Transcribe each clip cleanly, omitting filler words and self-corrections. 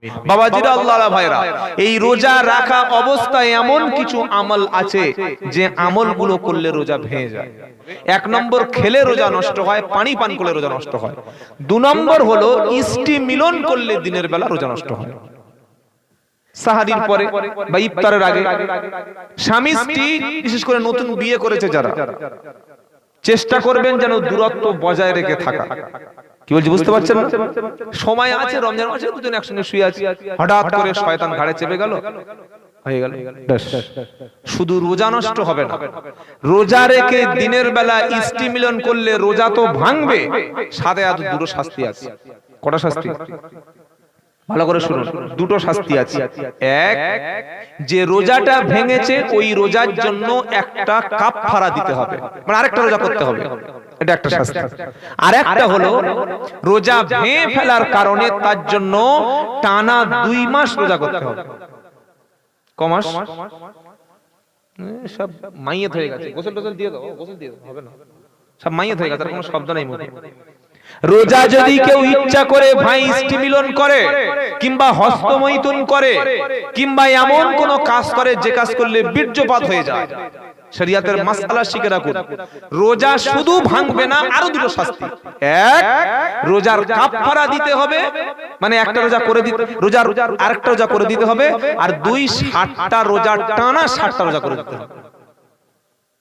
বাবাজিরা, আল্লাহর ভাইরা, এই রোজা রাখা অবস্থায় এমন কিছু আমল আছে যে আমলগুলো করলে রোজা ভেঙে যায়। এক নম্বর, খেলে রোজা নষ্ট হয়, পানি পান করলে রোজা নষ্ট হয়। দু নম্বর হলো ইষ্টি মিলন করলে দিনের বেলা রোজা নষ্ট হয়। সাহারির পরে বা ইফতারের আগে স্বামী স্ত্রী, বিশেষ করে নতুন বিয়ে করেছে যারা, চেষ্টা করবেন যেন দূরত্ব বজায় রেখে থাকা। কি বলছি বুঝতে পারছেন না? সময় আছে, রমজান মাসে দুজন একসঙ্গে শুয়ে আছে, হঠাৎ করে শয়তান ঘাড়ে চেপে গেল, হয়ে গেল। শুধু রোজা নষ্ট হবে না, রোজা রেখে দিনের বেলা ইষ্টি মিলন করলে রোজা তো ভাঙবে, সাথে আরো দুটো শাস্তি আছে। কটা শাস্তি? ভালো করে শুনুন, দুটো শাস্তি আছে। এক, যে রোজাটা ভেঙেছে ওই রোজার জন্য একটা কাফারা দিতে হবে, মানে আরেকটা রোজা করতে হবে, এটা একটা শাস্তি। আর একটা হলো রোজা ভেঙে ফেলার কারণে তার জন্য টানা 2 মাস রোজা করতে হবে। ক মাস? সব মাইয়াত হয়ে গেছে, গোসল টোসল দিয়ে দাও, গোসল দিয়ে দাও, হবে না, সব মাইয়াত হয়ে গেছে, আর কোনো শব্দ নাই মুখে। রোজা যদি কেউ ইচ্ছা করে ভাই ইষ্টি মিলন করে, কিংবা হস্তমৈথুন করে, কিংবা এমন কোন কাজ করে যে কাজ করলে বীর্যপাত হয়ে যায়, শরীয়তের মাসআলা শিখে রাখুন। রোজা শুধু ভাঙবে না, আরো দুটো শাস্তি। এক, রোজার কাফারা দিতে হবে, মানে একটা রোজা করে দিতে, রোজার আরেকটা রোজা করে দিতে হবে। আর 2, 60টা রোজা টানা 60টা রোজা করে দিতে হবে।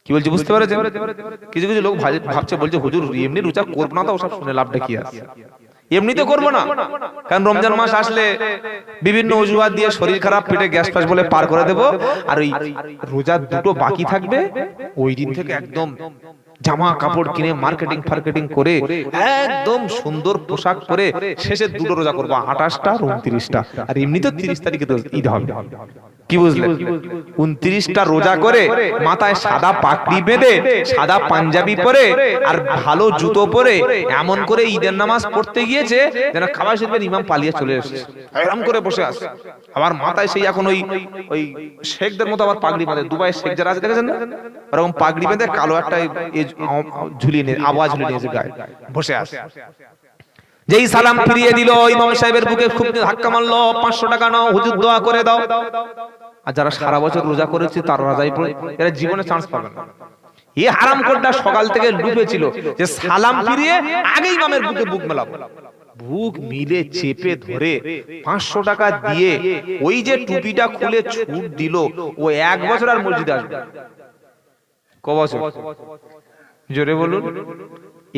কি বলছি বুঝতে পারছেন? কিছু কিছু লোক ভাবছে, বলছে হুজুর এমনি রোজা করব না, তো ওসব শুনে লাভটা কি আছে? এমনিতে করবো না, কারণ রমজান মাস আসলে বিভিন্ন অজুহাত দিয়ে শরীর খারাপ, পেটে গ্যাস ফ্যাস বলে পার করে দেব। আর ওই রোজা দুটো বাকি থাকবে, ওই দিন থেকে একদম জামা কাপড় কিনে মার্কেটিং ফার্কেটিং করে একদম সুন্দর পোশাক পরে শেষে দুটো রোজা করবো, 28টা আর 29টা। আর এমনি তো 30 তারিখে ঈদ হবে। কি বুঝলেন? 29টা রোজা করে মাথায় সাদা পাগড়ি বেঁধে, সাদা পাঞ্জাবি পরে, আর ভালো জুতো পরে, এমন করে ঈদের নামাজ পড়তে গিয়েছে যেন খাবার শিখবেন ইমাম পালিয়ে চলে এসেছে, এরকম করে বসে আছে। আবার মাথায় সেই এখন ওই শেখদের মতো আবার পাগড়ি বাঁধে, দুবাই শেখ যারা আছে দেখেছেন না, ওরকম পাগড়ি বেঁধে কালো একটা ঝুলিয়ে নিয়ে, আওয়াজ ঝুলিয়ে নিয়েছে গায়ে, বসে আছে। যেই সালাম ফিরিয়ে দিল, ইমাম সাহেবের বুকে খুব ধাক্কা মারলো, 500 টাকা নাও, হুজুর দোয়া করে দাও। আর যারা সারা বছর রোজা করেছে তার রাজাই পড়ে, এরা জীবনে চান্স পাবে না। এই হারামখোরটা সকাল থেকে লুটেছিল যে সালাম ফিরিয়ে আগে ইমামের বুকে বুক মেলাবো, বুক মিলে চেপে ধরে 500 টাকা দিয়ে ওই যে টুপিটা খুলে ছুট দিল, ও 1 বছর আর মসজিদে আসবে। ক বছর? জোরে বলুন।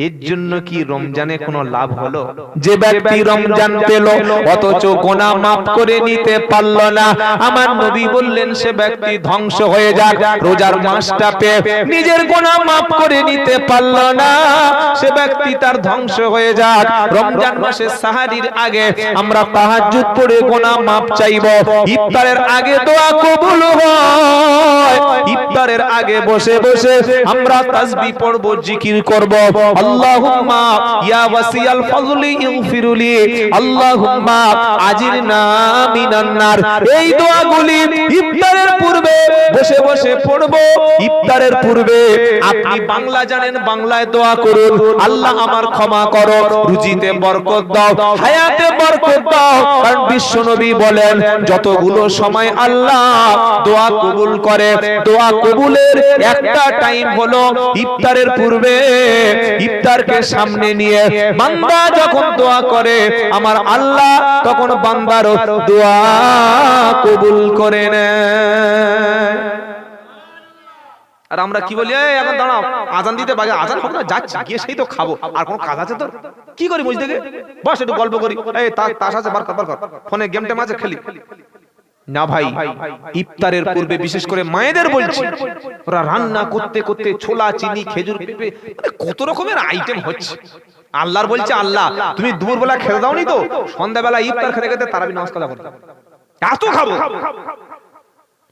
এর জন্য কি রমজানে কোনো লাভ হলো? যে ব্যক্তি রমজান পেল অথচ গুনাহ মাফ করে নিতে পারল না, আমার নবী বললেন সে ব্যক্তি ধ্বংস হয়ে যাক। রোজার মাসটা পেয়ে নিজের গুনাহ মাফ করে নিতে পারল না, সে ব্যক্তি তার ধ্বংস হয়ে যাক। রমজান মাসে সাহারির আগে আমরা তাহাজ্জুদ পড়ে গুনাহ মাফ চাইব, ইফতারের আগে দোয়া কবুল হয়, ইফতারের আগে বসে বসে আমরা তাসবিহ পড়ব, জিকির করব, আল্লাহুম্মা ইয়া ওয়াসিয়াল ফাজলি ইগফিরলি, আল্লাহুম্মা আজিরনা মিনান নার। এই দোয়াগুলি ইফতারের পূর্বে বসে বসে পড়ব। ইফতারের পূর্বে আপনি বাংলা জানেন, বাংলায় দোয়া করুন, আল্লাহ আমার ক্ষমা করো, রুজিতে বরকত দাও, হায়াতে বরকত দাও। কারণ বিশ্ব নবী বলেন যতগুলো সময় আল্লাহ দোয়া কবুল করে, দোয়া কবুলের একটা টাইম হলো ইফতারের পূর্বে। ইফতারকে সামনে নিয়ে বান্দা যখন দোয়া করে আমার আল্লাহ তখন বান্দার দোয়া কবুল করে নেয়। আর আমরা কি বলি, এখন দাঁড়াও আজান দিতে বাজে, আজান হবে না, যাচ্ছি গিয়ে সেই তো খাবো, আর কোন কাজ আছে তোর? কি করি বুঝতে গিয়ে বস একটু গল্প করি, এই তাস আছে বার কর, ফোনে গেম টেম আছে খেলি না। ভাই ইফতারের পূর্বে বিশেষ করে মায়েদের বলছি, ওরা রান্না করতে করতে ছোলা, চিনি, খেজুর, পেঁপে, মানে কত রকমের আইটেম হচ্ছে। আল্লাহর বলছে আল্লাহ তুমি দুপুরবেলা খেতে দাওনি তো, সন্ধ্যাবেলা ইফতার খেতে খেতে তারাবি নামাজ কাজা করতে, এত খাবো।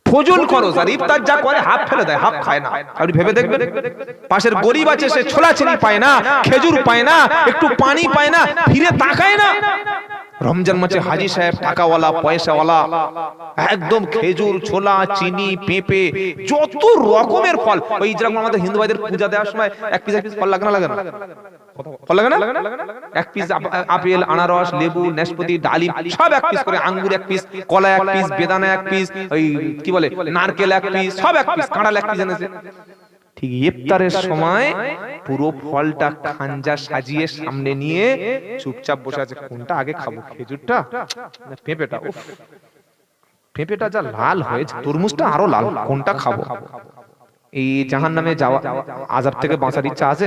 ফজল খরচ আর ইফতার যা করে হাফ ফেলে দেয়, হাফ খায় না। আপনি ভেবে দেখবেন, পাশের গরিব আছে, সে ছোলা চিনি পায় না, খেজুর পায় না, একটু পানি পায় না, ফিরে তাকায় না। রমজান মাসে হাজী সাহেব টাকাওয়ালা, পয়সাওয়ালা, একদম খেজুর, ছোলা, চিনি, পেঁপে, যত রকমের ফল। ওই যেরকম আমাদের হিন্দু ভাইদের পূজা দেওয়ার সময় এক পিস ফল লাগে না, লাগে না? ভালো লাগে না? এক পিস আপেল, আনারস, লেবু, নাশপাতি, ডালিম সব এক পিস করে, আঙ্গুর এক পিস, কলা এক পিস, বেদানা এক পিস, ওই কি বলে নারকেল এক পিস, সব এক পিস, কাঁঠাল এক পিস এনেছে। ঠিক ইফতারের সময় পুরো ফলটা খাঞ্জা সাজিয়ে সামনে নিয়ে চুপচাপ বসে আছে, কোনটা আগে খাবো, খেজুরটা না পেঁপেটা? উফ, পেঁপেটা যা লাল হয়েছে, তরমুজটা আরো লাল, কোনটা খাবো? এই জাহান্নামে যাওয়া আযাব থেকে বাঁচার ইচ্ছা আছে?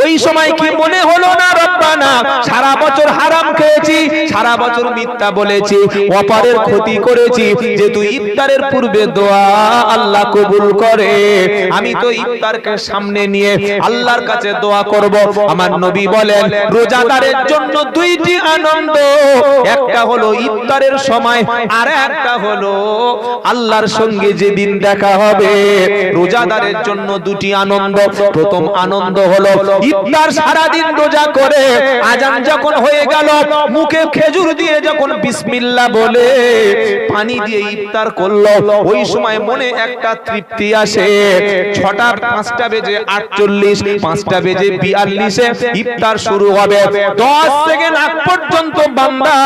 ওই সময় কি মনে হলো না, রব্বানা সারা বছর হারাম খেয়েছি, সারা বছর মিথ্যা বলেছি, অপারের ক্ষতি করেছি, যে তুই ইফতারের পূর্বে দোয়া আল্লাহ কবুল করে, আমি তো ইফতারকে সামনে নিয়ে আল্লাহর কাছে দোয়া করব। আমার নবী বলেন রোজাদারের জন্য দুইটি আনন্দ, একটা হলো ইফতারের সময়, আর একটা হলো আল্লাহর সঙ্গে যেদিন দেখা হবে। রোজাদারের জন্য দুটি আনন্দ। প্রথম আনন্দ হলো ইফতার সারা দিন রোজা করে আজান যখন হয়ে গেল, মুখে খেজুর দিয়ে যখন বিসমিল্লাহ বলে পানি দিয়ে ইফতার করলো, ওই সময় মনে একটা তৃপ্তি আসে। 5টা বেজে 48, 5টা বেজে 42-এ ইফতার শুরু হবে। 10 সেকেন্ড আগ পর্যন্ত বান্দা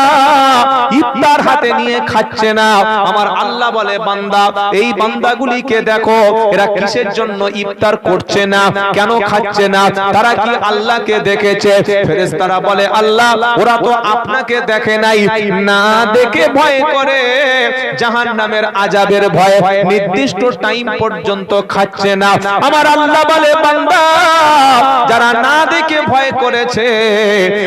ইফতার হাতে নিয়ে খাচ্ছে না। আমার আল্লাহ বলে বান্দা, এই বান্দাগুলিকে দেখো, এরা কিসের জন্য ইফতার করছে না, কেন খাচ্ছে না? তারা কি আল্লাহকে দেখেছে? ফেরেশতারা বলে আল্লাহ, ওরা তো আপনাকে দেখে নাই, না দেখে ভয় করে জাহান্নামের আযাবের ভয় নির্দিষ্ট টাইম পর্যন্ত খাচ্ছে না। আমার আল্লাহ বলে বান্দা, যারা না দেখে ভয় করেছে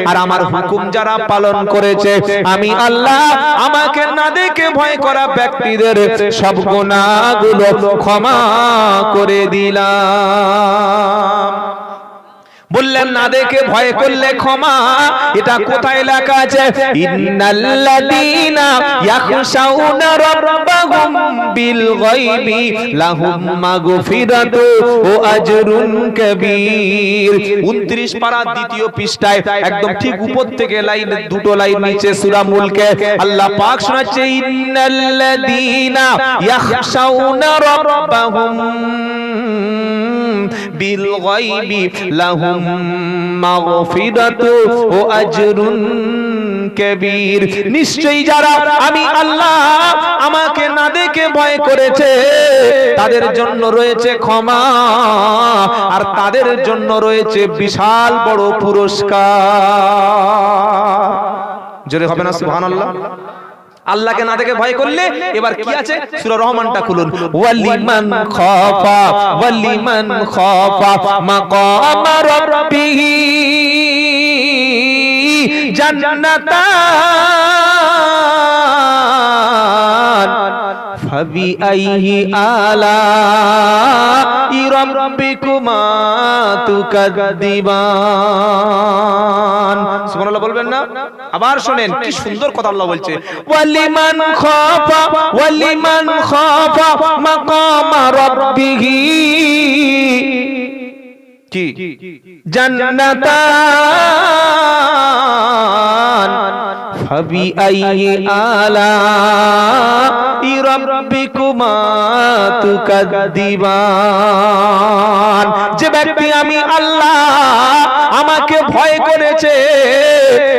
আর আমার হুকুম যারা পালন করেছে, আমি আল্লাহ আমাকে না দেখে ভয় করা ব্যক্তিদের সব গুনাহগুলো ক্ষমা করে দিলাম। বললেন না দেখে ভয় করলে ক্ষমা, এটা কোথায় লেখা আছে? ইন্নাল্লাযীনা ইয়াখশাউনা রাব্বাহুম বিল গায়বি লাহুম মাগফিরাতু ওয়া আজরুন কাবীর। 29 পারা 2য় পৃষ্ঠায় একদম ঠিক উপর থেকে লাইন, দুটো লাইন নিচে সূরা মুলকে আল্লাহ পাক শোনাচ্ছে, ইন্নাল্লাযীনা ইয়াখশাউনা রাব্বাহুম বিল গায়বি লাহুম মাগফিরাতু ওয়া আজরুন কাবীর। নিশ্চয়ই যারা আমি আল্লাহ আমাকে না দেখে ভয় করেছে, তাদের জন্য রয়েছে ক্ষমা, আর তাদের জন্য রয়েছে বিশাল বড় পুরস্কার। জোরে হবে না সুবহানাল্লাহ? আল্লাহকে না দেখে ভয় করলে এবার কি আছে? সূরা রহমানটা খুলুন। ওয়ালিমান খাফা মাকাম রাব্বিহি জান্নাতান ফাবিআইহি আলাই রাব্বিকুমা তুকাদ্দিবান। সুবহানাল্লাহ বলবেন না? আবার শুনেন কি সুন্দর কথা আল্লাহ বলছে, ওয়ালিমান খাফা মাকাম রাব্বিহি কি জান্নাতান ফাবিআইহি আলাই রাব্বিকুমা তুকাদ্দিবান। যে ব্যক্তি আমি আল্লাহ আমাকে ভয় করেছে,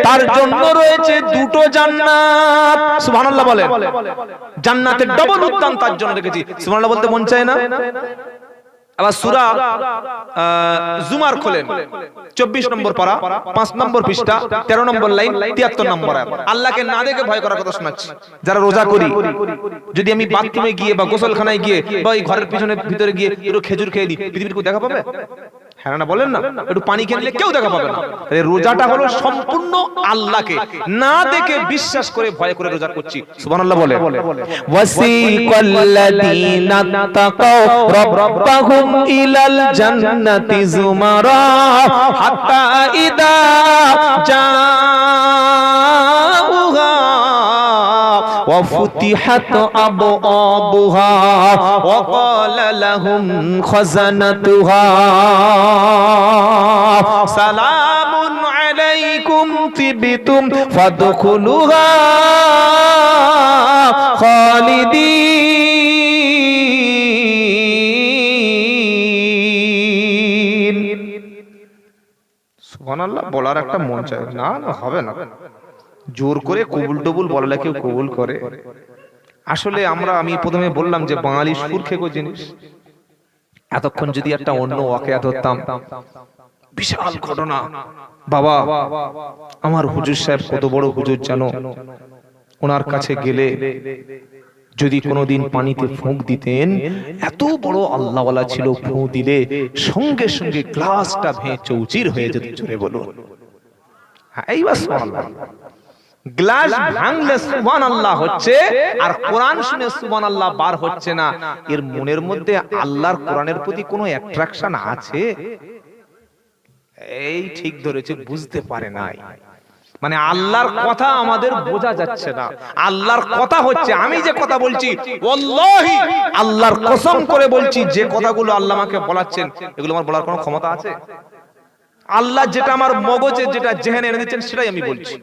তার জন্য রয়েছে দুটো জান্নাত। সুবহানাল্লাহ বলেন। জান্নাতের ডবল উদ্যান তার জন্য রেখেছি। সুবহানাল্লাহ বলতে মন চায় না? আবার সূরা জুমার খোলেন, 24 নম্বর পারা, 5 নম্বর পৃষ্ঠা, 13 নম্বর লাইন, 73 নম্বর আয়াত। আল্লাহকে না দেখে ভয় করার কথা শোনাচ্ছি। যারা রোজা করি, যদি আমি বাথরুমে গিয়ে বা গোসলখানায় গিয়ে বা এই ঘরের পিছনে ভিতরে গিয়ে একটু খেজুর খেয়ে দিই, পৃথিবীর কেউ দেখা পাবে? হ্যাঁ না বলেন না? একটু পানি খেলে কেউ দেখা পাবে না। রোজাটা হলো সম্পূর্ণ আল্লাহকে না দেখে বিশ্বাস করে ভয় করে রোজা করছি। সুবহানাল্লাহ বলে। ওয়াসিকাল্লাযীনা তাকাও রাব্বাহুম ইলাল জান্নাতি যুমারা হাত্তা ইদা জাউহা ওয়া ফুতিহাত আবওয়াবুহা ওয়া ক্বালা লাহুম খাযানাতুহা সালামুন আলাইকুম তিবতুম ফাদখুলুহা খালিদিন। সুবহানাল্লাহ বলার একটা মন চায়, না না হবে না, জোর করে কবুল টবুল বললে কেউ কবুল করে? আসলে আমি প্রথমে বললাম যে বাঙালি সুর খেকো জিনিস। এতক্ষণ যদি একটা অন্য ওয়াকিয়া ধরতাম, বিশাল ঘটনা, বাবা আমার হুজুর সাহেব কত বড় হুজুর জানো, ওনার কাছে গেলে যদি কোনোদিন পানিতে ফুঁক দিতেন, এত বড় আল্লাহওয়ালা ছিল, ফুঁ দিলে সঙ্গে সঙ্গে গ্লাসটা ভেঙে চৌচির হয়ে যেত। জোরে বলুন এইবার সুবহানাল্লাহ। গ্লাস ভাঙলে সুবহানাল্লাহ হচ্ছে, আর কোরআন শুনে সুবহানাল্লাহ বার হচ্ছে না। এর মনের মধ্যে আল্লাহর কোরআনের প্রতি কোনো অ্যাট্রাকশন আছে? এই ঠিক ধরেছে, বুঝতে পারে নাই। মানে আল্লাহর কথা আমাদের বোঝা যাচ্ছে না। আল্লাহর কথা হচ্ছে, আমি যে কথা বলছি ওয়াল্লাহি আল্লাহর কসম করে বলছি, যে কথাগুলো আল্লাহ আমাকে বলাচ্ছেন এগুলো আমার বলার কোনো ক্ষমতা আছে? আল্লাহ যেটা আমার মগজে, যেটা জেহেনে এনে দিচ্ছেন সেটাই আমি বলছি।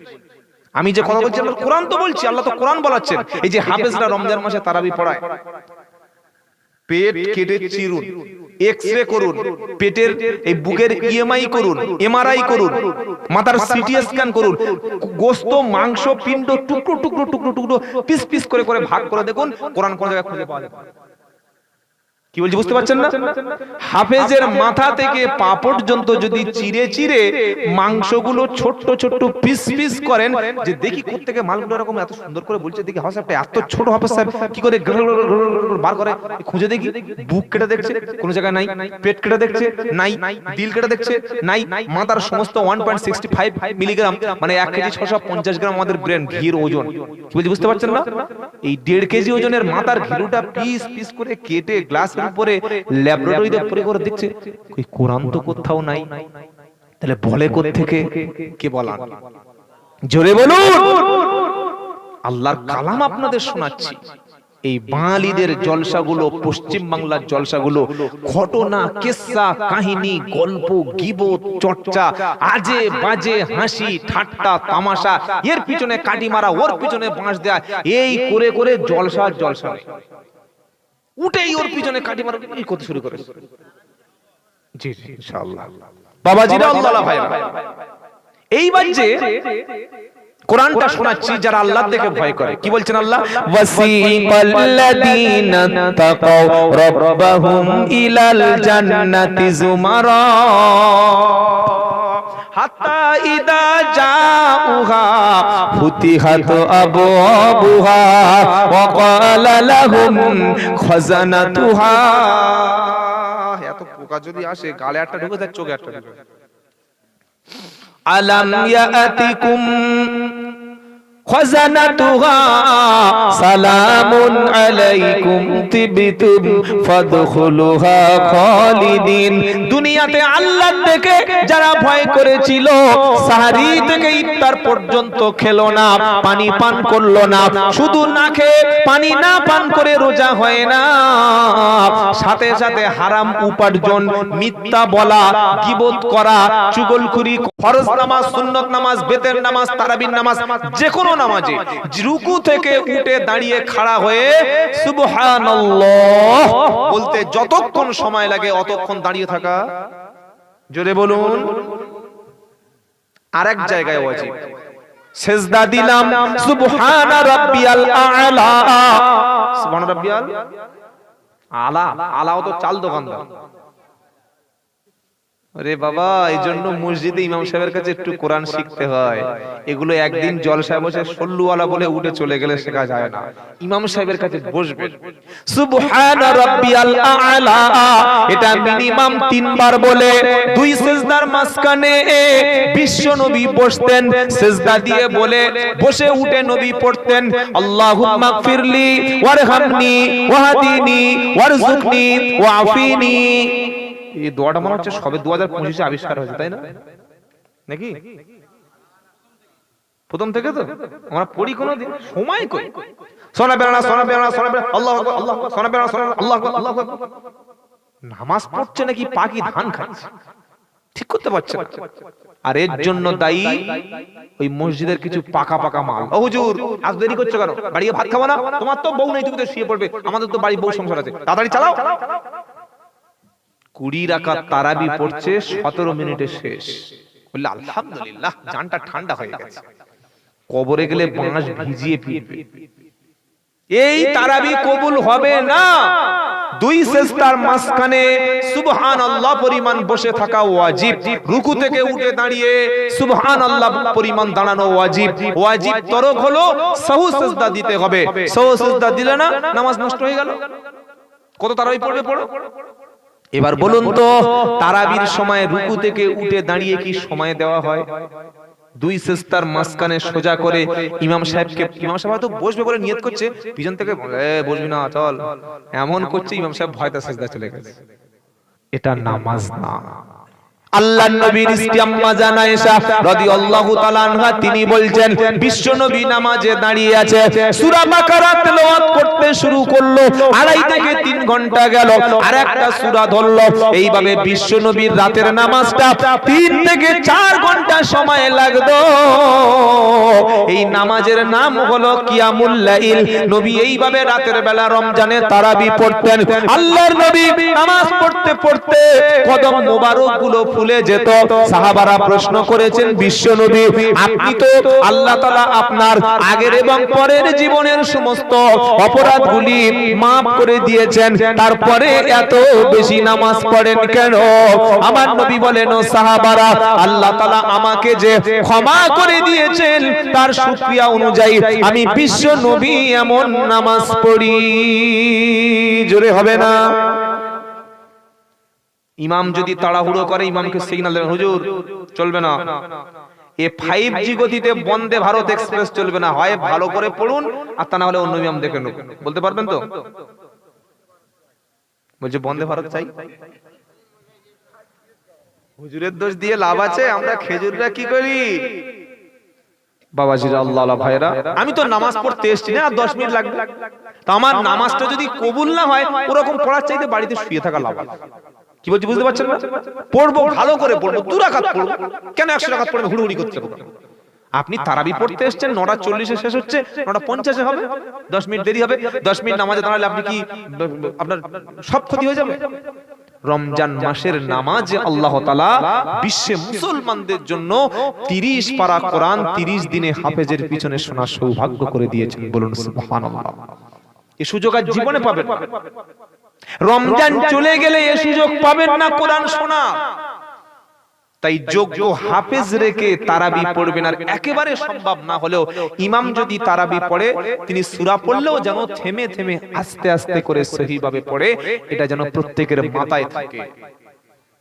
আমি যে কথা বলছি আল্লাহ কোরআন তো বলছি, আল্লাহ তো কোরআন বলাচ্ছেন। এই যে হাফেজরা রমজান মাসে তারাবি পড়ায়, পেট কেটে চিরুন, এক্সরে করুন, পেটের এই বুকের ইএমআই করুন, এমআরআই করুন, মাথার সিটি স্ক্যান করুন, গোশত মাংস পিণ্ড টুকরো টুকরো টুকরো টুকরো পিস পিস করে করে ভাগ করে দেখুন, কোরআন কোন জায়গায় খুঁজে পাওয়া যাবে? কি বলছি বুঝতে পারছেন না? হাফেজের মাথা থেকে পা পর্যন্ত যদি চিরে চিরে মাংসগুলো ছোট্ট ছোট্ট পিস পিস করেন, যে দেখি কোত্থেকে মালগুলো এরকম এত সুন্দর করে বলছে, দেখি হাফেজ সাহেবটা এত ছোট হাফেজ সাহেব কি করে বার করে, খুঁজে দেখি, বুক কেটে দেখছে কোন জায়গায় নাই, পেট কেটে দেখছে নাই, দিল কেটে দেখছে নাই, মাথার সমস্ত 1.65 মিলিগ্রাম মানে 1 কেজি 650 গ্রাম আমাদের ব্রেন ঘির ওজন। কি বলছি বুঝতে পারছেন না? এই 1.5 কেজি ওজনের মাথার ঘিলুটা পিস পিস করে কেটে গ্লাসের উপরে ল্যাবরেটরিতে পরীক্ষা করে দেখছে, কই কোরআন তো কোথাও নাই। তাহলে বলে কোত্থেকে? কে বলান? জোরে বলুন। আল্লাহর কালাম আপনাদের শোনাচ্ছি। এই বাঙালিদের জলসাগুলো, পশ্চিম বাংলার জলসাগুলো ঘটনা, কিসসা, কাহিনী, গল্প, গীবত, চর্চা, আজে বাজে হাসি ঠাট্টা তামাশা, এর পিছনে কাটি মারা, ওর পিছনে বাঁশ দেয়া, এই করে করে জলসা জলসা উঠেই ওর পিছনে কাটি মারা এই করতে শুরু করে। জি জি ইনশাআল্লাহ বাবাজিরা, আল্লাহ ভাইরা, এইবার যে কোরআনটা শোনাচ্ছি যারা আল্লাহর দিকে ভয় করে, কি বলছেন আল্লাহ? ওয়াসিকাল্লাযীনা তাকাও রাব্বাহুম ইলাল জান্নাতি যুমারা হাত্তা ইদা জাউহা ফুতিহাত আবওয়াবুহা ওয়া ক্বালা লাহুম খাযানাতুহা। এত পোকা যদি আসে গালে একটা ঢুকে যায়, চোখে একটা ঢুকে। আলাম ইয়াতিকুম খাযানাতুহা সালামুন আলাইকুম তিবতুম ফাদখুলুহা খালিদিন। দুনিয়াতে আল্লাহর থেকে যারা ভয় করেছিল, সাহরি থেকে ইফতার পর্যন্ত খেলো না, পানি পান করলো না, শুধু না খেয়ে পানি না পান করে রোজা হয় না, সাথে সাথে হারাম উপার্জন, মিথ্যা বলা, গীবত করা, চুগলখুরি, ফরজ নামাজ, সুন্নত নামাজ, বেতের নামাজ, তারাবির নামাজ, যে কোনো নামাজে রুকু থেকে উঠে দাঁড়িয়ে খাড়া হয়ে সুবহানাল্লাহ বলতে যতক্ষণ সময় লাগে অতক্ষণ দাঁড়িয়ে থাকা। জোরে বলুন। আরেক জায়গায় ওয়াজিব, সিজদা দিলাম সুবহানা রাব্বিয়াল আ'লা। সুবহানা রাব্বিয়াল আলা, আলাও তো চাল দোকানদার। আরে বাবা, এই জন্য মসজিদে ইমাম সাহেবের কাছে একটু কোরআন শিখতে হয়। এগুলো একদিন জলসায় বসে সল্লুওয়ালা বলে উঠে চলে গেলে শেখা যায় না। ইমাম সাহেবের কাছে বসবে, সুবহানা রাব্বিয়াল আ'লা, এটা মিনিমাম 3 বার বলে 2 সিজদার মাঝখানে বিশ্ব নবী বসতেন, সিজদা দিয়ে বলে বসে উঠে নবী পড়তেন আল্লাহুম্মা গফিরলি ওয়ারহামনি ওয়াহদিনি ওয়ারযুকনি ওয়াফিনি। এই দোয়াটা মনে হচ্ছে সবে 2025 এ আবিষ্কার হয়েছে, তাই না? নাকি প্রথম থেকে তো আমরা পড়ি কোন দিন সময় কই সোনা বেরানা সোনা বেরানা সোনা বেরানা আল্লাহু আকবার আল্লাহু আকবার সোনা বেরানা সোনা আল্লাহু আকবার আল্লাহু আকবার। নামাজ পড়ছে নাকি পাকি ধান খাচ্ছে, ঠিক করতে পারছে না। আর এর জন্য দায়ী ওই মসজিদের কিছু পাকা পাকা মাল। ও হুজুর আজ দেরি করছো কেন? বাড়িতে ভাত খাবো না? তোমার তো বউ নেই, তুমি তো শুয়ে পড়বে, আমাদের তো বাড়ি বউ সংসার আছে, তাড়াতাড়ি চালাও। 20 রাকাত তারাবি পড়ছে 17 মিনিটে শেষ। বললে আলহামদুলিল্লাহ, জানটা ঠান্ডা হয়ে গেছে। কবরে গেলে বাঁশ ভিজিয়ে ফিরবে। এই তারাবি কবুল হবে না। দুই সিজদার মাঝখানে সুবহানাল্লাহ পরিমাণ বসে থাকা ওয়াজিব, রুকু থেকে উঠে দাঁড়িয়ে সুবহানাল্লাহ পরিমাণ দাঁড়ানো ওয়াজিব। ওয়াজিব তরক হলো সাহু সিজদা দিতে হবে। সাহু সিজদা দিলে না নামাজ নষ্ট হয়ে গেল। কত তারাবি পড়বে পড়ো। এবার বলুন তো, তারাবির সময় রুকু থেকে উঠে দাঁড়িয়ে কি সময় দেওয়া হয়? দুই সিজদার মাঝখানে সোজা করে ইমাম সাহেবকে, ইমাম সাহেব হয়তো বসবে বলে নিয়ত করছে, পিছন থেকে বসবি না চল এমন করছে, ইমাম সাহেব ভয়তে সিজদা চলে গেছে। এটা নামাজ না। আল্লাহর নবীর স্ত্রী আম্মা জান আয়েশা রাদিয়াল্লাহু তাআলা আনহা তিনি বলছেন, বিশ্ব নবী নামাজে দাঁড়িয়ে আছে, সূরা বাকারা তেলাওয়াত করতে শুরু করলো, 2.5 থেকে 3 ঘন্টা গেল, আর একটা সূরা ধরলো। এইভাবে বিশ্ব নবীর রাতের নামাজটা 3 থেকে 4 ঘন্টা সময় লাগতো। এই নামাজের নাম হলো কিয়ামুল লাইল। নবী এইভাবে রাতের বেলা রমজানে তারাবি পড়তেন। আল্লাহর নবী নামাজ পড়তে পড়তে কদম মোবারকগুলো ফুলে যেত। সাহাবারা প্রশ্ন করেছেন, বিশ্ব নবী আপনি তো আল্লাহ তাআলা আপনার আগের এবং পরের জীবনের সমস্ত অপরাধগুলি maaf করে দিয়েছেন, তারপরে এত বেশি নামাজ পড়েন কেন? আমার নবী বলেন, ও সাহাবারা, আল্লাহ তাআলা আমাকে যে ক্ষমা করে দিয়েছেন তার শুকরিয়া অনুযায়ী আমি বিশ্ব নবী এমন নামাজ পড়ি। জোরে হবে না? ইমাম যদি তাড়াহুড়ো করে, ইমামকে সিগন্যাল দেবেন, হুজুর চলবে না, এ 5G গতিতে বন্দে ভারত এক্সপ্রেস চলবে না, হয় ভালো করে পড়ুন আর তা না হলে অন্য ইমাম দেখে নেব। বলতে পারবেন তো? বলছে বন্দে ভারত চাই। হুজুরের দোষ দিয়ে লাভ আছে? আমরা খেজুররা কি করি? বাবাজিরা, আল্লাহ আল্লাহ ভাইরা, আমি তো নামাজ পড়তে এসেছি না, আর 10 মিনিট লাগবে। তো আমার নামাজটা যদি কবুল না হয়, ওরকম পড়ার চাইতে বাড়িতে শুয়ে থাকা লাভ। কি বলছি বুঝতে পারছেন না? পড়বো, ভালো করে পড়বো, 2 রাকাত পড়বো, কেন 100 রাকাত পড়ে হুড়ুহুড়ি করতে হবে? আপনি তারাবি পড়তে এসেছেন, 9:40 শেষ হচ্ছে, 9:50 হবে, 10 মিনিট দেরি হবে। 10 মিনিট নামাজে দাঁড়ালে আপনি কি, আপনার সব ক্ষতি হয়ে যাবে? রমজান মাসের নামাজে আল্লাহ তাআলা বিশ্বে মুসলমানদের জন্য 30 পারা কোরআন 30 দিনে হাফেজের পিছনে শোনার সৌভাগ্য করে দিয়েছেন। বলুন সুবহানাল্লাহ। এই সুযোগ আর জীবনে পাবেন না। রমজান চলে গেলে এই সুযোগ পাবেন না কোরআন শোনা। তাই যোগ্য হাফেজ রেখে তারাবি পড়বেন। আর একেবারে সম্ভব না হলেও ইমাম যদি তারাবি পড়ে, তিনি সূরা পড়লেও যেন থেমে থেমে আস্তে আস্তে করে সহিভাবে পড়ে, এটা যেন প্রত্যেকের মাথায় থাকে।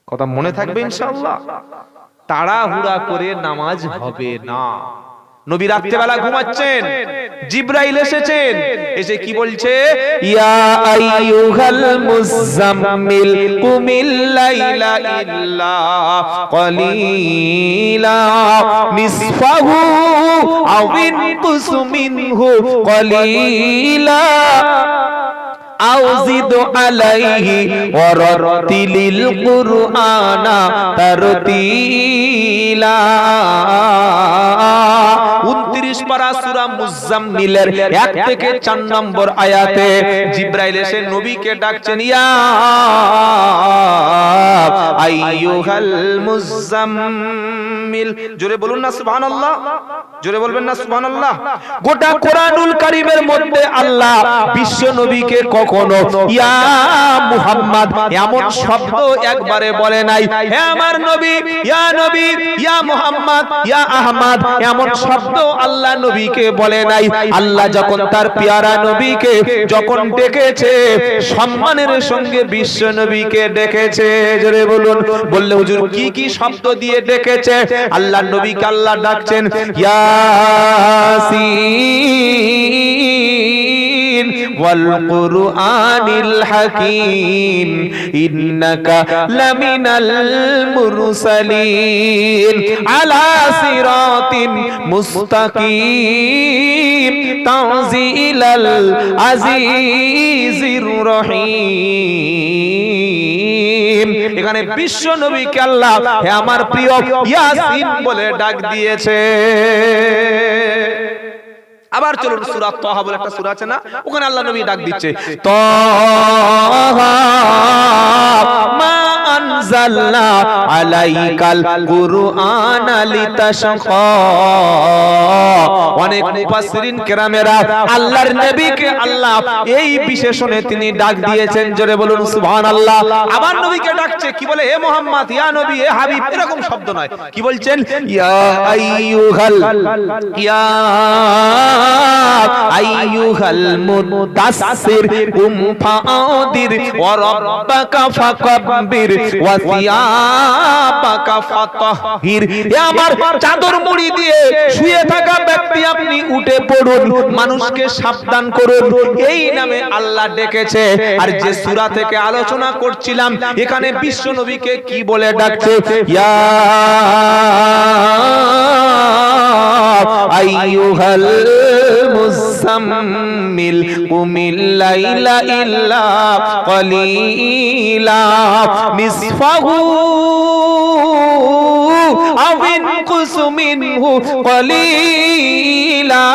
কথা মনে থাকবে ইনশাআল্লাহ। তাড়াহুড়া করে নামাজ হবে না। নবী রাতে বেলা ঘুমাচ্ছেন, জিবরাইল এসেছেন, এসে কি বলছে, ইয়া আইয়ুহাল মুযাম্মিল কুমিল লাইলা ইল্লা ক্বালিলা নিসফাহু আও ইনকুস মিনহু ক্বালিলা আও জিদ আলাইহি ওয়া রাত্তিলিল কুরআনা তারতিলা। 29 পারা সূরা মুজাম্মিলের 1 থেকে 4 নম্বর আয়াতে জিবরাইল এসে নবীকে ডাকছেন, ইয়া আইয়ুহাল মুজাম্মিল। জোরে বলুন না সুবহানাল্লাহ, জোরে বলবেন না সুবহানাল্লাহ। গোটা কোরআনুল কারীমের মধ্যে আল্লাহ বিশ্ব নবীকে কখনো ইয়া মুহাম্মদ এমন শব্দ একবারে বলে নাই। হে আমার নবী, ইয়া নবী, ইয়া মুহাম্মদ, ইয়া আহমদ এমন শব্দ আল্লাহ নবীকে বলে নাই। আল্লাহ যখন তার পেয়ারা নবীকে যখন ডেকেছে, সম্মানের সঙ্গে বিশ্ব নবীকে ডেকেছে। জোরে বলুন। বললে হুজুর কি কি শব্দ দিয়ে ডেকেছে? আল্লাহ নবীকে আল্লাহ ডাকছেন, ইয়াসিন ওয়াল কুরআনিল হাকীম ইন্নাকা লামিনাল মুরসালিন আলা সিরাতিন মুস্তাকিম তানজিলাল আজিজির রহিম। এখানে বিশ্ব নবীকে আল্লাহ হে আমার প্রিয় ইয়াসিন বলে ডাক দিয়েছে। আবার চলুন সূরা তাহা বলে একটা সূরা আছে না, ওখানে আল্লাহ নবী ডাক দিচ্ছে, তাহা মা আনজালনা আলাইকাল কুরআনা লিতাশকা। অনেক মুফাসসিরিন কেরামেরা আল্লাহর নবীকে আল্লাহ এই বিশেষণে তিনি ডাক দিয়েছেন, জোরে বলুন সুবহানাল্লাহ। আবার নবীকে ডাকছে কি বলে, হে মুহাম্মদ, ইয়া নবী, হে হাবিব, এরকম শব্দ নয়। কি বলছেন, ইয়া আইয়ুহাল মুদাসসির কুম ফাআদির ওয়া রাব্বাকা ফাকাব্বির ওয়া সিয়াবাকা ফাতাহহির। এ আমার চাদর মুড়ি দিয়ে শুয়ে থাকা ব্যক্তি, আপনি উঠে পড়ুন, মানুষকে সাবধান করুন, এই নামে আল্লাহ ডেকেছে। আর যে সূরা থেকে আলোচনা করছিলাম, এখানে বিশ্ব নবীকে কি বলে ডাকছে, ইয়া আইয়ুহাল মুযাম্মিল কুমিল লাইলা ইল্লা কলিলা নিসফাহু আও ইনকুস মিনহু কলিলা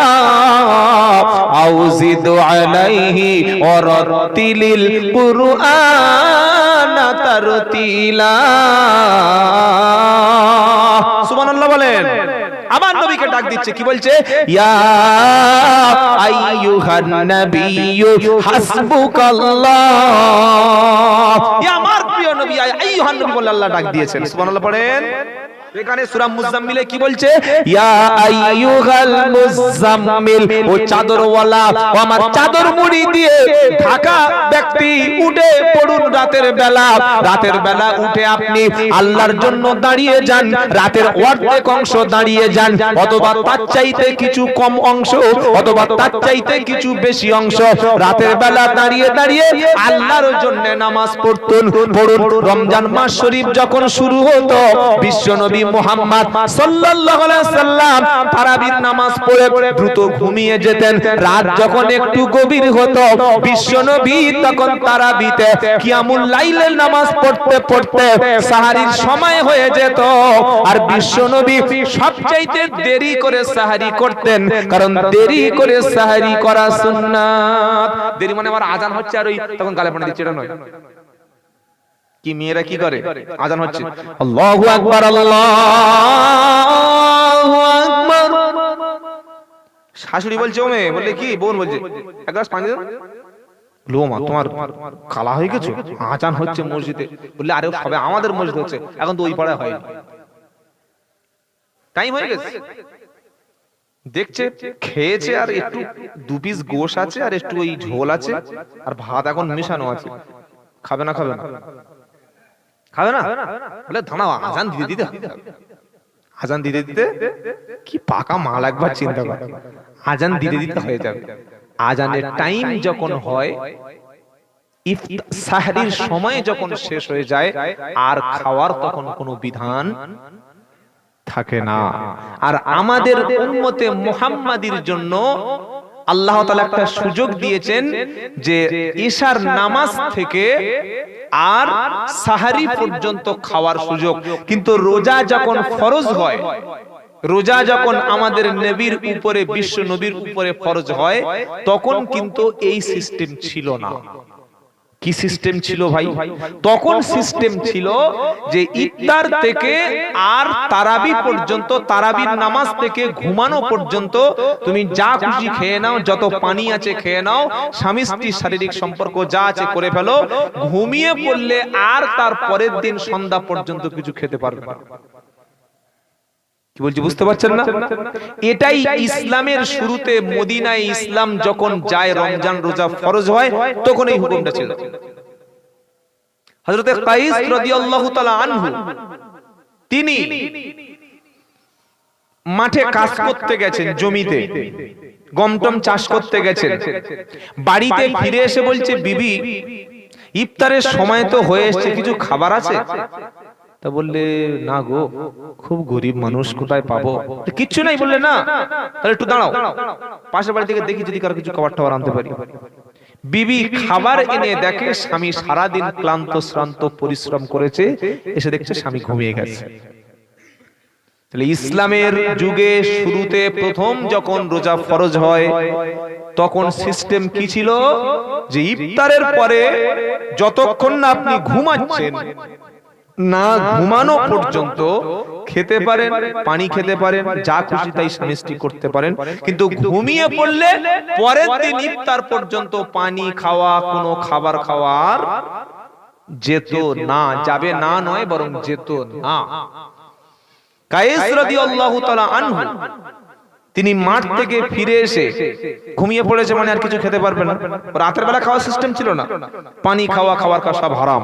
আও জিদ আলাইহি ওয়া রাত্তিলিল কুরআনা তারতিলা। সুবহানাল্লাহ বলেন। আবার নবীকে ডাক দিচ্ছে, কি বলছে, ইয়া আইয়ুহান নাবিয়্যু হাসবুকাল্লাহ। ইয়া আমার প্রিয় নবী, আইয়ুহান নবী বলে আল্লাহ ডাক দিয়েছেন। সুবহানাল্লাহ পড়েন। এখানে সূরা মুজাম্মিলে কি বলছে, ইয়া আইয়ুহাল মুজাম্মিল, ও চাদরওয়ালা, ও আমার চাদর মুড়ি দিয়ে ঢাকা ব্যক্তি, উঠে পড়ুন রাতের বেলা। রাতের বেলা উঠে আপনি আল্লাহর জন্য দাঁড়িয়ে যান, রাতের অর্ধেক অংশ দাঁড়িয়ে যান, অথবা তার চাইতে কিছু কম অংশ, অথবা তার চাইতে কিছু বেশি অংশ রাতের বেলা দাঁড়িয়ে দাঁড়িয়ে আল্লাহর জন্য নামাজ পড়তুন। পড়ুন। রমজান মাস শরীফ যখন শুরু হতো, বিশ্বনবী মুহাম্মদ সাল্লাল্লাহু আলাইহি সাল্লাম তারাবির নামাজ পড়ে দ্রুত ঘুমিয়ে যেতেন। রাত যখন একটু গভীর হতো, বিশ্বনবী তখন তারাবিতে কিয়ামুল লাইলের নামাজ পড়তে পড়তে সাহারীর সময় হয়ে যেত। আর বিশ্বনবী সবচাইতে দেরি করে সাহারি করতেন, কারণ দেরি করে সাহারি করা সুন্নাত। দেরি মানে আবার আজান হচ্ছে আর ওই তখন গালে পানি দিচ্ছে, এটা নয়। কি মেয়েরা কি করে, আজান হচ্ছে, আল্লাহু আকবার, আল্লাহু আকবার, শাশুড়ি বলছে, ও মেয়ে বললে কি, বোন বলছে, এক গ্লাস পানি দাও। লো মা, তোমার কালা হয়ে গেছে, আজান হচ্ছে মসজিদে। বললে আরে সবে আমাদের মসজিদ হচ্ছে, এখন তো ওই পাড়ায় হয়নি, টাইম হয়ে গেছে। দেখছে খেয়েছে, আর একটু দু পিস গোশ আছে, আর একটু ওই ঝোল আছে, আর ভাত এখন মেশানো আছে। খাবে না, খাবে না, খাবে না, বলে দাঁড়াও, আজান দিতে দিতে, আজান দিতে দিতে, কি পাকা মাল, একবার চিন্তা কর, আজান দিতে দিতে হয়ে যাবে। আজানের টাইম যখন হয়, সাহরির সময় যখন শেষ হয়ে যায়, আর খাওয়ার তখন কোনো বিধান থাকে না। আর আমাদের উম্মতে মুহাম্মাদির জন্য আল্লাহ তাআলা একটা সুযোগ দিয়েছেন, যে ইশার নামাজ থেকে আর সাহারি পর্যন্ত খাওয়ার সুযোগ। কিন্তু রোজা যখন ফরজ হয়, রোজা যখন আমাদের নবীর উপরে, বিশ্ব নবীর উপরে ফরজ হয়, তখন কিন্তু এই সিস্টেম ছিল না। কি সিস্টেম ছিল ভাই? তখন সিস্টেম ছিল যে ইফতার থেকে আর তারাবি পর্যন্ত, তারাবির নামাজ থেকে ঘুমানো পর্যন্ত তুমি যা খুশি খেয়ে নাও, যত পানি আছে খেয়ে নাও, স্বামী স্ত্রীর শারীরিক সম্পর্ক যা আছে করে ফেলো, ঘুমিয়ে পড়লে আর তার পরের দিন সন্ধ্যা পর্যন্ত কিছু খেতে পারবে না। কি বলছি বুঝতে পারছেন না? এটাই ইসলামের শুরুতে, মদিনায় ইসলাম যখন যায়, রমজান রোজা ফরজ হয়, তখন এই হুকুমটা ছিল। হযরতে কাইস রাদিয়াল্লাহু তাআলা আনহু, তিনি মাঠে কাজ করতে গেছেন, জমিতে গমটম চাষ করতে গেছেন। বাড়িতে ফিরে এসে বলছে, বিবি, ইফতারের সময় তো হয়ে এসেছে, কিছু খাবার আছে? তা বললে, না গো, খুব গরিব মানুষ, কোথায় পাবো? কিচ্ছু নাই? বললে, না। তাহলে একটু দাঁড়াও, পাশের বাড়ি থেকে দেখি যদি কারো কিছু খাবার টাবার আনতে পারি। বিবি খাবার এনে দেখে স্বামী সারাদিন ক্লান্ত শ্রান্ত পরিশ্রম করেছে, এসে দেখছে স্বামী ঘুমিয়ে গেছে। তাহলে ইসলামের যুগে শুরুতে প্রথম যখন রোজা ফরজ হয়, তখন সিস্টেম কি ছিল, যে ইফতারের পরে যতক্ষণ না আপনি ঘুমাচ্ছেন, না ঘুমানো পর্যন্ত খেতে পারেন, পানি খেতে পারেন, যা খুশি তাই স্বামী স্ত্রী করতে পারেন, কিন্তু ঘুমিয়ে পড়লে পরের দিন ইফতার পর্যন্ত পানি খাওয়া, কোনো খাবার খাওয়ার যেত না, যাবে না নয় বরং যেত না। কায়েস রাদিয়াল্লাহু তাআলা আনহু তিনি মাঠ থেকে ফিরে এসে ঘুমিয়ে পড়েছে, মানে আর কিছু খেতে পারবে না। রাতের বেলা খাওয়ার সিস্টেম ছিল না, পানি খাওয়া, খাবার খাওয়া সব হারাম,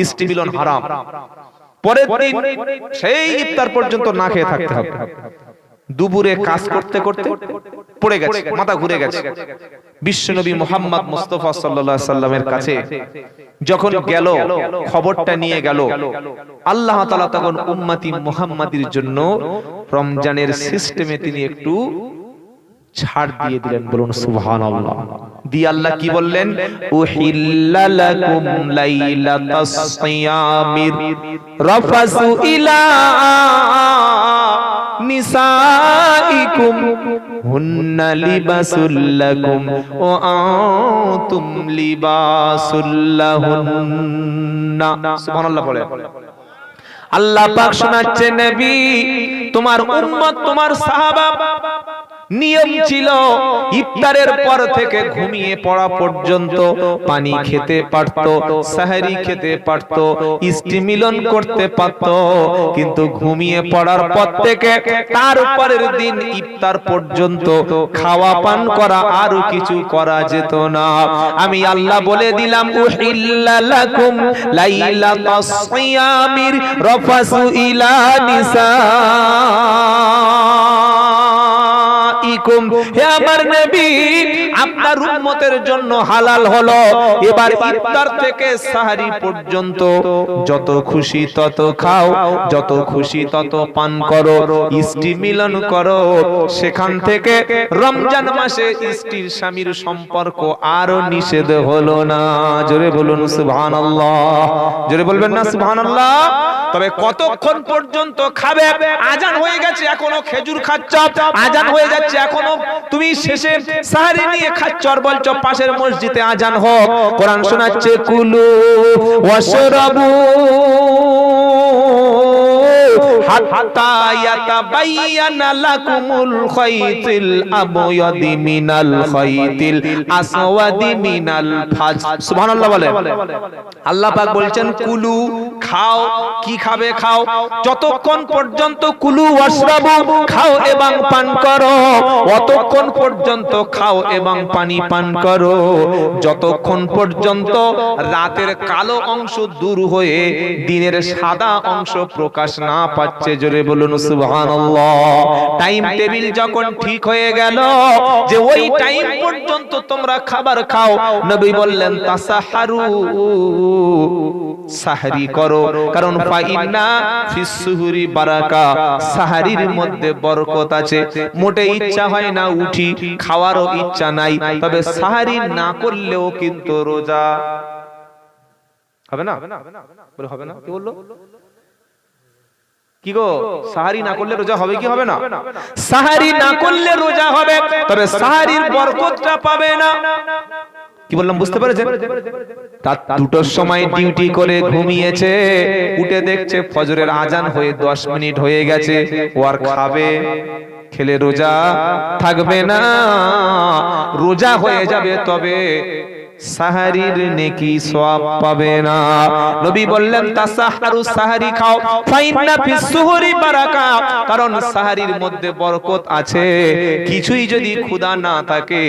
স্ত্রী মিলন হারাম। পরের দিন সেই ইফতার পর্যন্ত না খেয়ে থাকতে হবে। দুপুরে কাজ করতে করতে পড়ে গেছে, মাথা ঘুরে গেছে। বিশ্বনবী মুহাম্মদ মুস্তাফা সাল্লাল্লাহু আলাইহি সাল্লামের কাছে যখন গেল, খবরটা নিয়ে গেল, আল্লাহ তাআলা তখন উম্মতি মুহাম্মাদির জন্য রমজানের সিস্টেমে তিনি একটু ছাড় দিয়ে দিলেন। বলুন সুবহানাল্লাহ। দিয়ে আল্লাহ কি বললেন? উহিল্লা লাকুম লাইলাতাস সিয়ামির রাফাসু ইলা নিসাইকুম হুন্না লিবাসুল লাকুম ওয়া আনতুম লিবাসুল লাহুন্না। সুবহানাল্লাহ বলে আল্লাহ পাক শোনাচ্ছে, নবী তোমার উম্মত, তোমার সাহাবা নিয়ম ছিল ইফতারের পর থেকে ঘুমিয়ে পড়া পর্যন্ত পানি খেতে পারত, সাহরি খেতে পারত, স্ত্রী মিলন করতে পারত, কিন্তু ঘুমিয়ে পড়ার পর থেকে তারপরের দিন ইফতার পর্যন্ত খাওয়া পান করা আর কিছু করা যেত না। আমি আল্লাহ বলে দিলাম, উহিল্লা লাকুম লাইলাতাস সিয়ামির রাফাসু ইলা নিসা। হে আমার নবী, আপনার উম্মতের জন্য হালাল হলো এবার ইফতার থেকে সাহরি পর্যন্ত যত খুশি তত খাও, যত খুশি তত পান করো, স্ত্রী মিলন করো। সেখান থেকে রমজান মাসে স্ত্রীর স্বামীর সম্পর্ক আরো নিষেধ হলো না। জোরে বলুন সুবহানাল্লাহ। জোরে বলবেন না সুবহানাল্লাহ? তবে কতক্ষণ পর্যন্ত খাবে? আজান হয়ে গেছে, এখনো খেজুর খাচ্ছ, আজান হয়ে যাচ্ছে, এখনো তুমি শেষে সাহরি নিয়ে খাচ্ছ আর বলছো পাশের মসজিদে আজান হোক। কোরআন শোনাচ্ছে, কুলু ওয়াশরাবু হাত্তা ইয়াতাবায়ানা লাকুমুল খাইতুল আবয়াদি মিনাল খাইতিল আসওয়াদি মিনাল ফাজ। সুবহানাল্লাহ বলে। আল্লাহ পাক বলছেন কুলু, খাও। কি খাবে? খাও যতক্ষণ পর্যন্ত, কুলু ওয়াশরাবু, খাও এবং পান করো, অতক্ষণ পর্যন্ত খাও এবং পানি পান করো যতক্ষণ পর্যন্ত রাতের কালো অংশ দূর হয়ে দিনের সাদা অংশ প্রকাশ না পাচ্ছে। জোরে বলুন সুবহানাল্লাহ। টাইম টেবিল যখন ঠিক হয়ে গেল যে ওই টাইম পর্যন্ত তোমরা খাবার খাও, নবী বললেন তাসাহারু, সাহরি করো, কারণ ফাইন্না ফিস সুহুরি বারাকা, সাহরির মধ্যে বরকত আছে। মোটে ইচ্ছা হয় না উঠি, খাওয়ারও ইচ্ছা নাই, তবে সাহরি না করলেও কিন্তু রোজা হবে না। বলে হবে না? কি বললো? কি গো, সাহারি না করলে রোজা হবে কি হবে না? সাহারি না করলে রোজা হবে, তবে সাহারির বরকতটা পাবে না। কি বললাম বুঝতে পেরেছেন? তার দুটোর সময় ডিউটি করে ঘুমিয়েছে, উঠে দেখছে ফজরের আজান হয়ে 10 মিনিট হয়ে গেছে, ও আর খাবে? খেলে রোজা থাকবে না, রোজা হয়ে যাবে, তবে সাহারির নেকি সওয়াব পাবে না। নবী বললেন তাসাহারু, সাহারি খাও, ফাইন্না ফিস সুহুরি বারাকা, কারণ সাহারির মধ্যে বরকত আছে। কিছুই যদি ক্ষুধা না থাকে,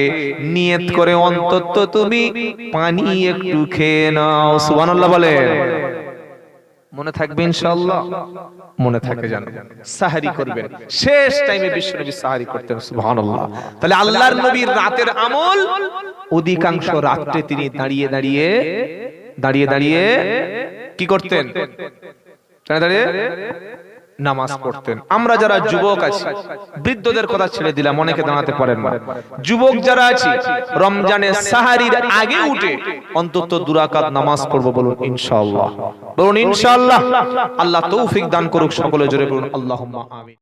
নিয়ত করে অন্তত তুমি পানি একটু খেয়ে নাও। সুবহানাল্লাহ বলে। মনে থাকবে ইনশাআল্লাহ? মনে থাকে জানো, সাহারি করবেন। শেষ টাইমে বিশ্বনবী সাহারি করতেন। সুবহানাল্লাহ। তাহলে আল্লাহর নবীর রাতের আমল অধিকাংশ রাতে তিনি দাঁড়িয়ে দাঁড়িয়ে কি করতেন? দাঁড়িয়ে নামাজ পড়তেন। আমরা যারা যুবক আছি, বৃদ্ধদের কথা ছেড়ে দিলাম, অনেকে দাঁড়াতে পারেন না। যুবক যারা আছি, রমজানে সাহারির আগে উঠে অন্তত 2 রাকাত নামাজ পড়বো। বলুন ইনশাআল্লাহ। বলুন ইনশাআল্লাহ। আল্লাহ তৌফিক দান করুক সকলে। জোরে বলুন আল্লাহুম্মা আমিন।